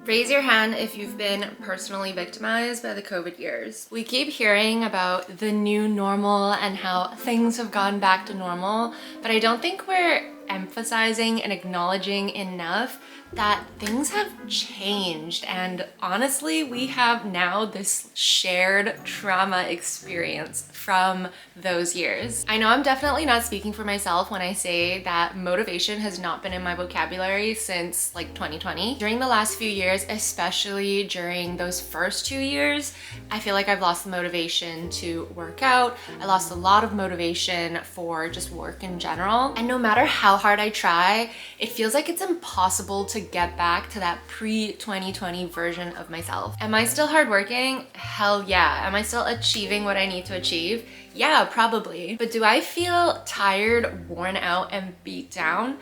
Raise your hand if you've been personally victimized by the COVID years. We keep hearing about the new normal and how things have gone back to normal, but I don't think we're emphasizing and acknowledging enough that things have changed, and honestly we have now this shared trauma experience from those years. I know I'm definitely not speaking for myself when I say that motivation has not been in my vocabulary since like 2020. During the last few years, especially during those first 2 years, I feel like I've lost the motivation to work out. I lost a lot of motivation for just work in general, and no matter how hard I try, it feels like it's impossible to get back to that pre-2020 version of myself. Am I still hardworking? Hell yeah. Am I still achieving what I need to achieve? Yeah, probably. But do I feel tired, worn out, and beat down?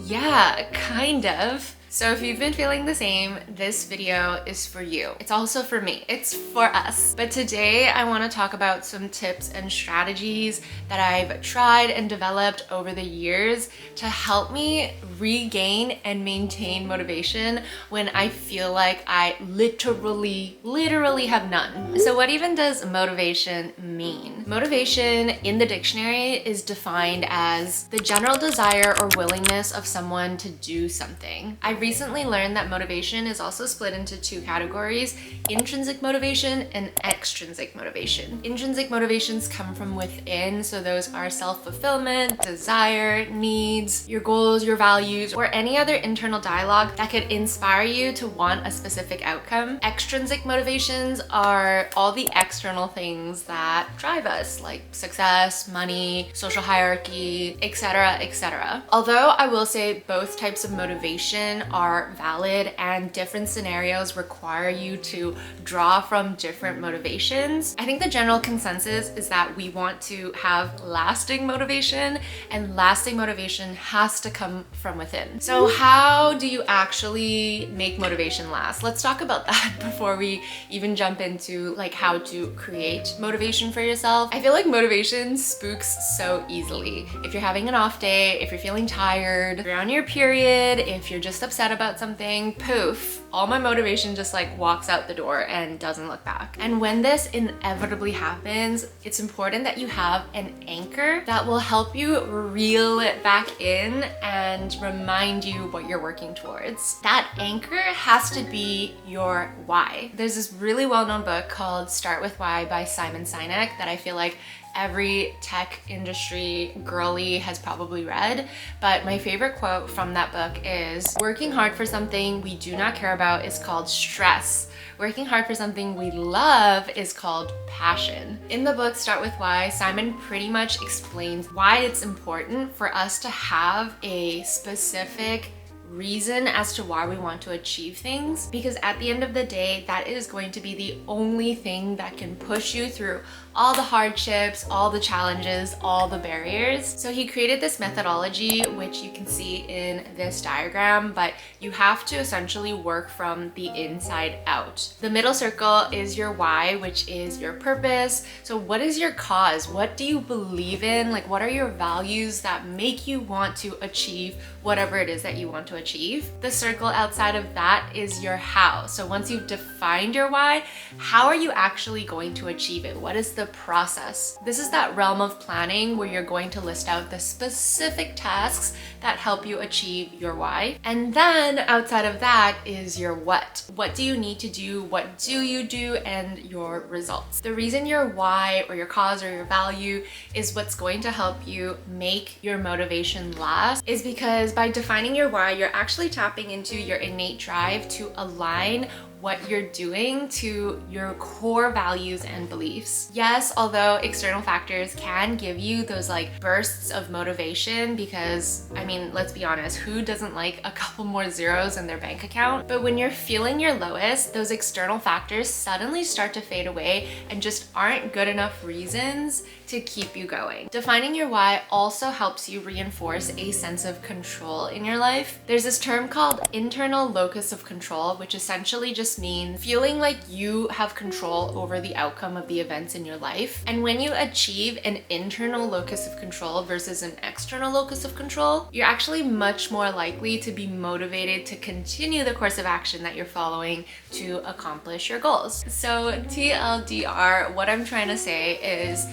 Yeah, kind of. So if you've been feeling the same, this video is for you. It's also for me. It's for us. But today I want to talk about some tips and strategies that I've tried and developed over the years to help me regain and maintain motivation when I feel like I literally have none. So what even does motivation mean? Motivation in the dictionary is defined as the general desire or willingness of someone to do something. I recently learned that motivation is also split into two categories: intrinsic motivation and extrinsic motivation. Intrinsic motivations come from within, so those are self-fulfillment, desire, needs, your goals, your values, or any other internal dialogue that could inspire you to want a specific outcome. Extrinsic motivations are all the external things that drive us, like success, money, social hierarchy, etc., etc. Although I will say both types of motivation are valid and different scenarios require you to draw from different motivations, I think the general consensus is that we want to have lasting motivation, and lasting motivation has to come from within. So how do you actually make motivation last? Let's talk about that before we even jump into like how to create motivation for yourself. I feel like motivation spooks so easily. If you're having an off day, if you're feeling tired, if you're on your period, if you're just upset about something, poof, all my motivation just like walks out the door and doesn't look back. And when this inevitably happens, it's important that you have an anchor that will help you reel it back in and remind you what you're working towards. That anchor has to be your why. There's this really well-known book called Start With Why by Simon Sinek that I feel like every tech industry girly has probably read, but my favorite quote from that book is, "Working hard for something we do not care about is called stress. Working hard for something we love is called passion." In the book Start With Why, Simon pretty much explains why it's important for us to have a specific reason as to why we want to achieve things, because at the end of the day, that is going to be the only thing that can push you through all the hardships, all the challenges, all the barriers. So he created this methodology, which you can see in this diagram, but you have to essentially work from the inside out. The middle circle is your why, which is your purpose. So what is your cause? What do you believe in? Like, what are your values that make you want to achieve whatever it is that you want to achieve? The circle outside of that is your how. So once you've defined your why, how are you actually going to achieve it? What is the process? This is that realm of planning where you're going to list out the specific tasks that help you achieve your why. And then outside of that is your what. What do you need to do? What do you do? And your results. The reason your why or your cause or your value is what's going to help you make your motivation last is because by defining your why, you're actually tapping into your innate drive to align what you're doing to your core values and beliefs. Yes, although external factors can give you those like bursts of motivation, because I mean, let's be honest, who doesn't like a couple more zeros in their bank account? But when you're feeling your lowest, those external factors suddenly start to fade away and just aren't good enough reasons to keep you going. Defining your why also helps you reinforce a sense of control in your life. There's this term called internal locus of control, which essentially just just means feeling like you have control over the outcome of the events in your life. And when you achieve an internal locus of control versus an external locus of control, you're actually much more likely to be motivated to continue the course of action that you're following to accomplish your goals. So TLDR, what I'm trying to say is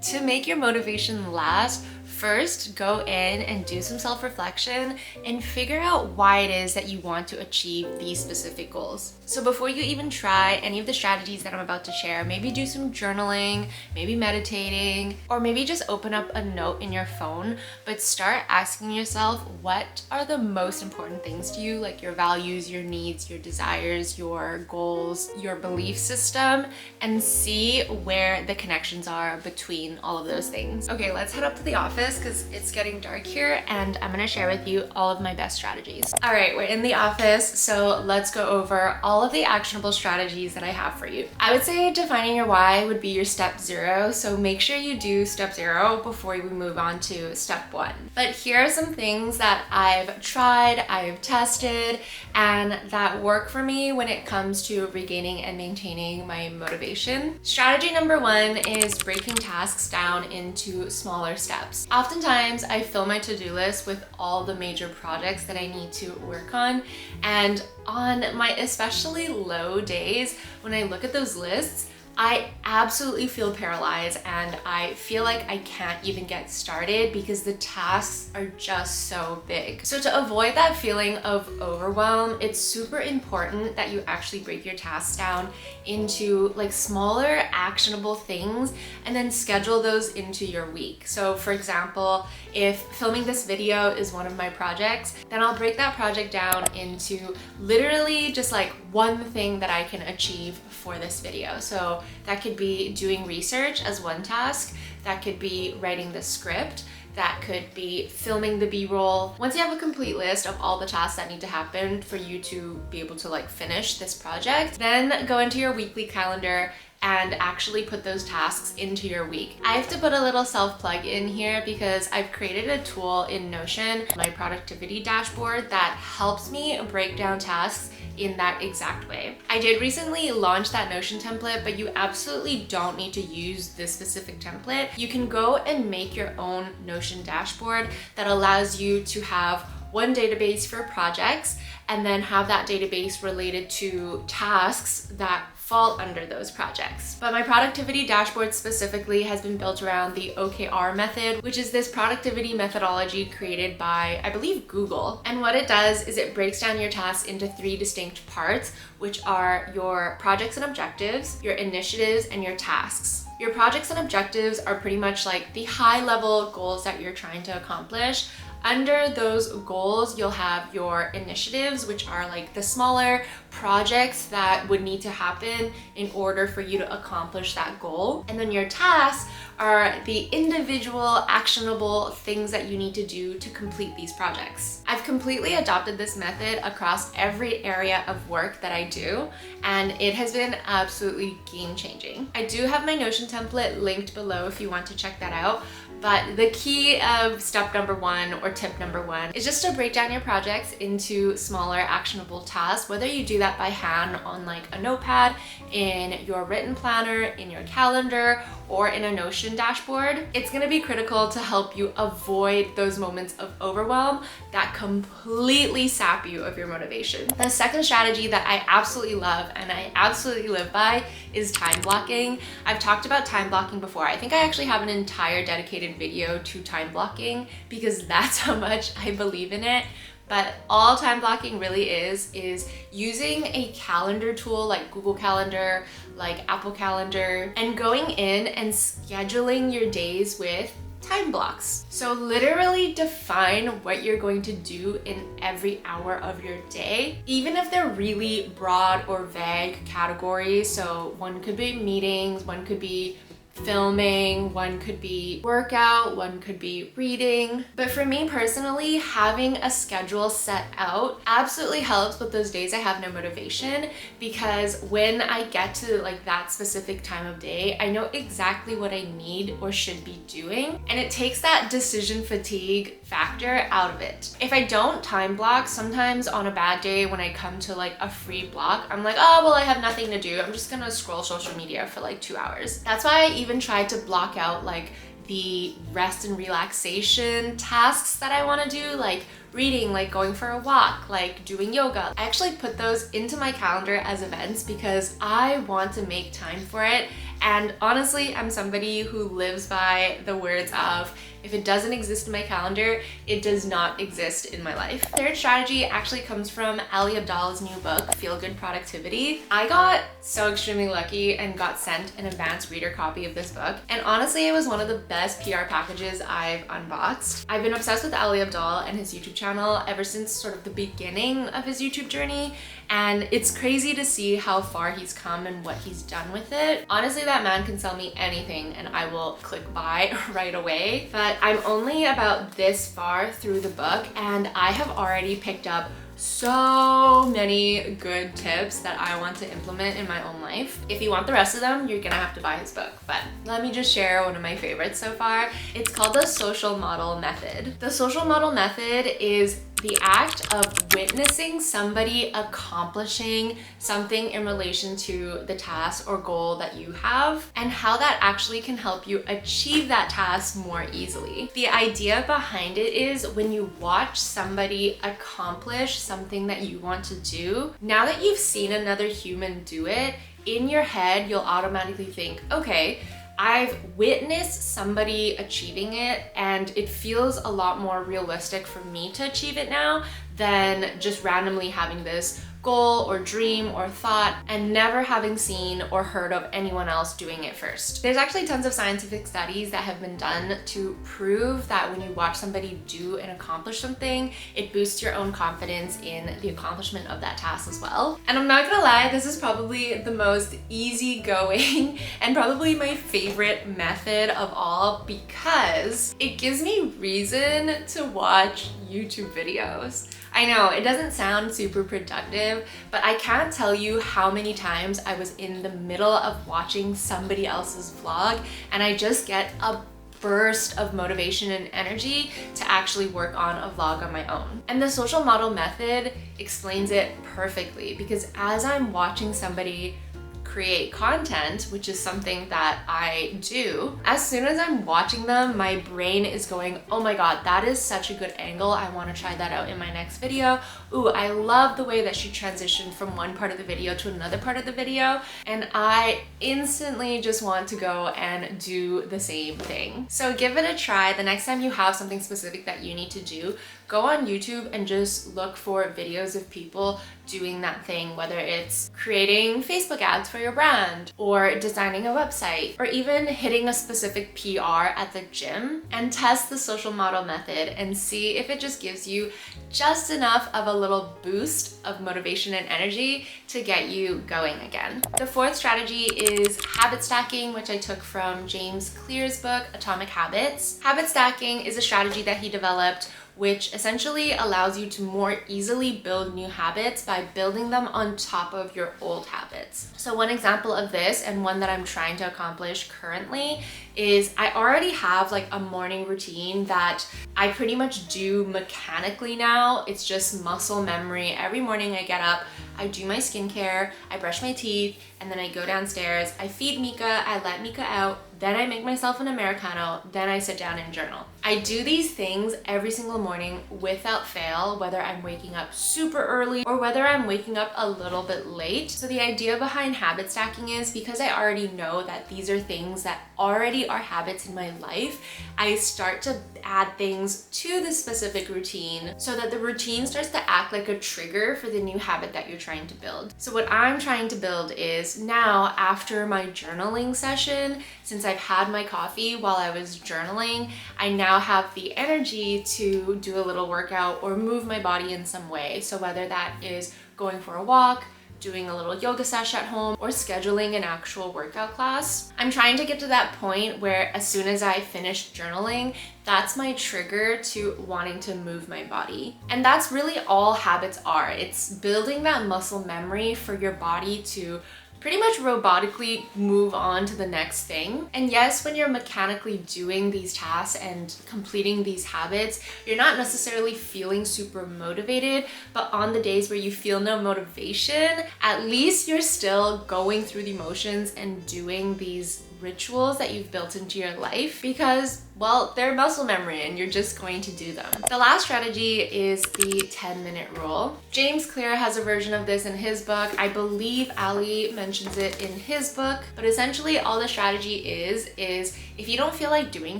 to make your motivation last, first, go in and do some self-reflection and figure out why it is that you want to achieve these specific goals. So before you even try any of the strategies that I'm about to share, maybe do some journaling, maybe meditating, or maybe just open up a note in your phone, but start asking yourself, what are the most important things to you, like your values, your needs, your desires, your goals, your belief system, and see where the connections are between all of those things. Okay, let's head up to the office because it's getting dark here and I'm gonna share with you all of my best strategies. All right, we're in the office, so let's go over all of the actionable strategies that I have for you. I would say defining your why would be your step 0, so make sure you do step 0 before we move on to step 1. But here are some things that I've tried, I've tested, and that work for me when it comes to regaining and maintaining my motivation. Strategy number 1 is breaking tasks down into smaller steps. Oftentimes, I fill my to-do list with all the major projects that I need to work on, and on my especially low days, when I look at those lists, I absolutely feel paralyzed and I feel like I can't even get started because the tasks are just so big. So to avoid that feeling of overwhelm, it's super important that you actually break your tasks down into like smaller actionable things and then schedule those into your week. So for example, if filming this video is one of my projects, then I'll break that project down into literally just like one thing that I can achieve for this video. So that could be doing research as one task, that could be writing the script, that could be filming the B-roll. Once you have a complete list of all the tasks that need to happen for you to be able to like finish this project, then go into your weekly calendar and actually put those tasks into your week. I have to put a little self-plug in here because I've created a tool in Notion, my productivity dashboard, that helps me break down tasks in that exact way. I did recently launch that Notion template, but you absolutely don't need to use this specific template. You can go and make your own Notion dashboard that allows you to have one database for projects and then have that database related to tasks that fall under those projects. But my productivity dashboard specifically has been built around the OKR method, which is this productivity methodology created by, I believe, Google. And what it does is it breaks down your tasks into 3 distinct parts, which are your projects and objectives, your initiatives, and your tasks. Your projects and objectives are pretty much like the high-level goals that you're trying to accomplish. Under those goals, you'll have your initiatives, which are like the smaller projects that would need to happen in order for you to accomplish that goal. And then your tasks are the individual actionable things that you need to do to complete these projects. I've completely adopted this method across every area of work that I do, and it has been absolutely game-changing. I do have my Notion template linked below if you want to check that out. But the key of step number 1 or tip number 1 is just to break down your projects into smaller actionable tasks, whether you do that by hand on like a notepad, in your written planner, in your calendar, or in a Notion dashboard. It's gonna be critical to help you avoid those moments of overwhelm that completely sap you of your motivation. The second strategy that I absolutely love and I absolutely live by is time blocking. I've talked about time blocking before. I think I actually have an entire dedicated video to time blocking because that's how much I believe in it. But all time blocking really is using a calendar tool like Google Calendar, like Apple Calendar, and going in and scheduling your days with time blocks. So literally define what you're going to do in every hour of your day, even if they're really broad or vague categories. So one could be meetings, one could be filming, one could be workout, one could be reading. But for me personally, having a schedule set out absolutely helps with those days I have no motivation, because when I get to like that specific time of day, I know exactly what I need or should be doing, and it takes that decision fatigue factor out of it. If I don't time block, sometimes on a bad day when I come to like a free block, I'm like, oh, well, I have nothing to do. I'm just gonna scroll social media for like 2 hours. That's why I even tried to block out like the rest and relaxation tasks that I want to do, like reading, like going for a walk, like doing yoga. I actually put those into my calendar as events because I want to make time for it. And honestly, I'm somebody who lives by the words of, if it doesn't exist in my calendar, it does not exist in my life. Third strategy actually comes from Ali Abdaal's new book, Feel Good Productivity. I got so extremely lucky and got sent an advanced reader copy of this book. And honestly, it was one of the best PR packages I've unboxed. I've been obsessed with Ali Abdaal and his YouTube channel ever since sort of the beginning of his YouTube journey. And it's crazy to see how far he's come and what he's done with it. Honestly, that man can sell me anything and I will click buy right away. But I'm only about this far through the book and I have already picked up so many good tips that I want to implement in my own life. If you want the rest of them, you're gonna have to buy his book, but let me just share one of my favorites so far. It's called the social model method. The social model method is the act of witnessing somebody accomplishing something in relation to the task or goal that you have, and how that actually can help you achieve that task more easily. The idea behind it is when you watch somebody accomplish something that you want to do, now that you've seen another human do it, in your head, you'll automatically think, okay, I've witnessed somebody achieving it and it feels a lot more realistic for me to achieve it now than just randomly having this goal or dream or thought and never having seen or heard of anyone else doing it first. There's actually tons of scientific studies that have been done to prove that when you watch somebody do and accomplish something, it boosts your own confidence in the accomplishment of that task as well. And I'm not gonna lie, this is probably the most easygoing and probably my favorite method of all, because it gives me reason to watch YouTube videos. I know it doesn't sound super productive, but I can't tell you how many times I was in the middle of watching somebody else's vlog and I just get a burst of motivation and energy to actually work on a vlog on my own. And the social model method explains it perfectly, because as I'm watching somebody create content, which is something that I do, as soon as I'm watching them, my brain is going, oh my god, that is such a good angle. I want to try that out in my next video. Ooh, I love the way that she transitioned from one part of the video to another part of the video. And I instantly just want to go and do the same thing. So give it a try. The next time you have something specific that you need to do, go on YouTube and just look for videos of people doing that thing, whether it's creating Facebook ads for your brand or designing a website or even hitting a specific PR at the gym, and test the social model method and see if it just gives you just enough of a little boost of motivation and energy to get you going again. The fourth strategy is habit stacking, which I took from James Clear's book, Atomic Habits. Habit stacking is a strategy that he developed which essentially allows you to more easily build new habits by building them on top of your old habits. So one example of this, and one that I'm trying to accomplish currently, is I already have like a morning routine that I pretty much do mechanically now. It's just muscle memory. Every morning I get up, I do my skincare, I brush my teeth, and then I go downstairs, I feed Mika, I let Mika out, then I make myself an Americano, then I sit down and journal. I do these things every single morning without fail, whether I'm waking up super early or whether I'm waking up a little bit late. So the idea behind habit stacking is, because I already know that these are things that already are habits in my life, I start to add things to the specific routine so that the routine starts to act like a trigger for the new habit that you're trying to build. So what I'm trying to build is, now after my journaling session, since I've had my coffee while I was journaling, I now have the energy to do a little workout or move my body in some way. So whether that is going for a walk, doing a little yoga sesh at home, or scheduling an actual workout class. I'm trying to get to that point where as soon as I finish journaling, that's my trigger to wanting to move my body. And that's really all habits are. It's building that muscle memory for your body to pretty much robotically move on to the next thing. And yes, when you're mechanically doing these tasks and completing these habits, you're not necessarily feeling super motivated, but on the days where you feel no motivation, at least you're still going through the motions and doing these rituals that you've built into your life because, well, they're muscle memory and you're just going to do them. The last strategy is the 10-minute rule. James Clear has a version of this in his book. I believe Ali mentions it in his book, but essentially all the strategy is if you don't feel like doing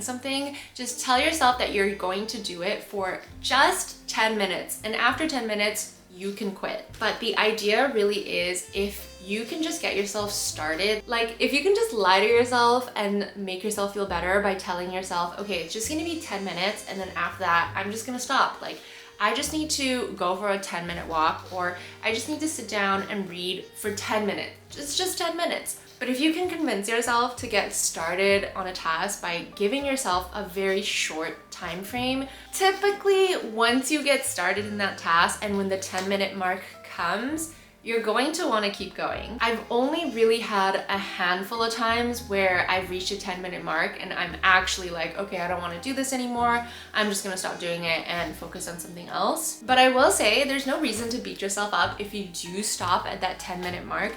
something, just tell yourself that you're going to do it for just 10 minutes. And after 10 minutes, you can quit. But the idea really is if you can just get yourself started, like if you can just lie to yourself and make yourself feel better by telling yourself, okay, it's just gonna be 10 minutes and then after that, I'm just gonna stop. Like, I just need to go for a 10-minute walk, or I just need to sit down and read for 10 minutes. It's just 10 minutes. But if you can convince yourself to get started on a task by giving yourself a very short time frame, typically once you get started in that task and when the 10-minute mark comes, you're going to want to keep going. I've only really had a handful of times where I've reached a 10-minute mark and I'm actually like, okay, I don't want to do this anymore. I'm just gonna stop doing it and focus on something else. But I will say there's no reason to beat yourself up if you do stop at that 10-minute mark,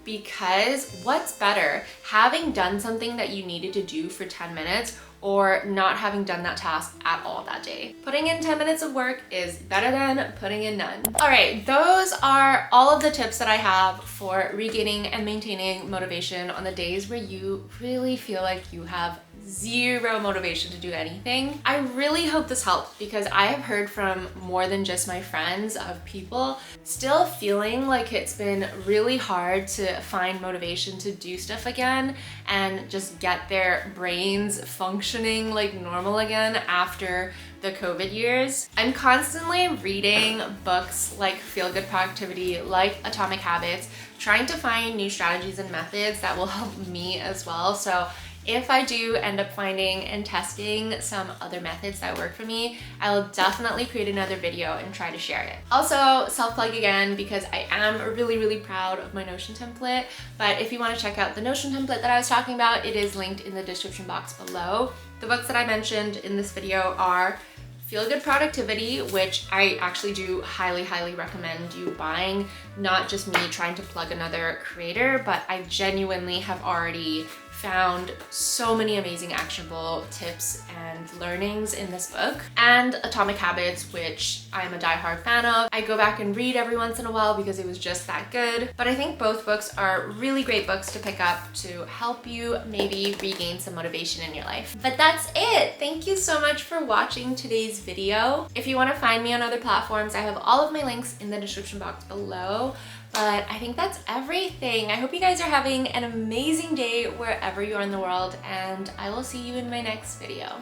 because what's better, having done something that you needed to do for 10 minutes or not having done that task at all that day? Putting in 10 minutes of work is better than putting in none. All right, those are all of the tips that I have for regaining and maintaining motivation on the days where you really feel like you have zero motivation to do anything. I really hope this helped because I have heard from more than just my friends of people still feeling like it's been really hard to find motivation to do stuff again and just get their brains functioning like normal again after the COVID years. I'm constantly reading books like Feel Good Productivity, like Atomic Habits, trying to find new strategies and methods that will help me as well. So if I do end up finding and testing some other methods that work for me, I will definitely create another video and try to share it. Also, self-plug again, because I am really proud of my Notion template, but if you want to check out the Notion template that I was talking about, it is linked in the description box below. The books that I mentioned in this video are Feel Good Productivity, which I actually do highly recommend you buying. Not just me trying to plug another creator, but I genuinely have already found so many amazing actionable tips and learnings in this book. And Atomic Habits, which I'm a diehard fan of. I go back and read every once in a while because it was just that good. But I think both books are really great books to pick up to help you maybe regain some motivation in your life. But that's it. Thank you so much for watching today's video. If you want to find me on other platforms, I have all of my links in the description box below. But I think that's everything. I hope you guys are having an amazing day wherever you are in the world, and I will see you in my next video.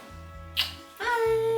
Bye!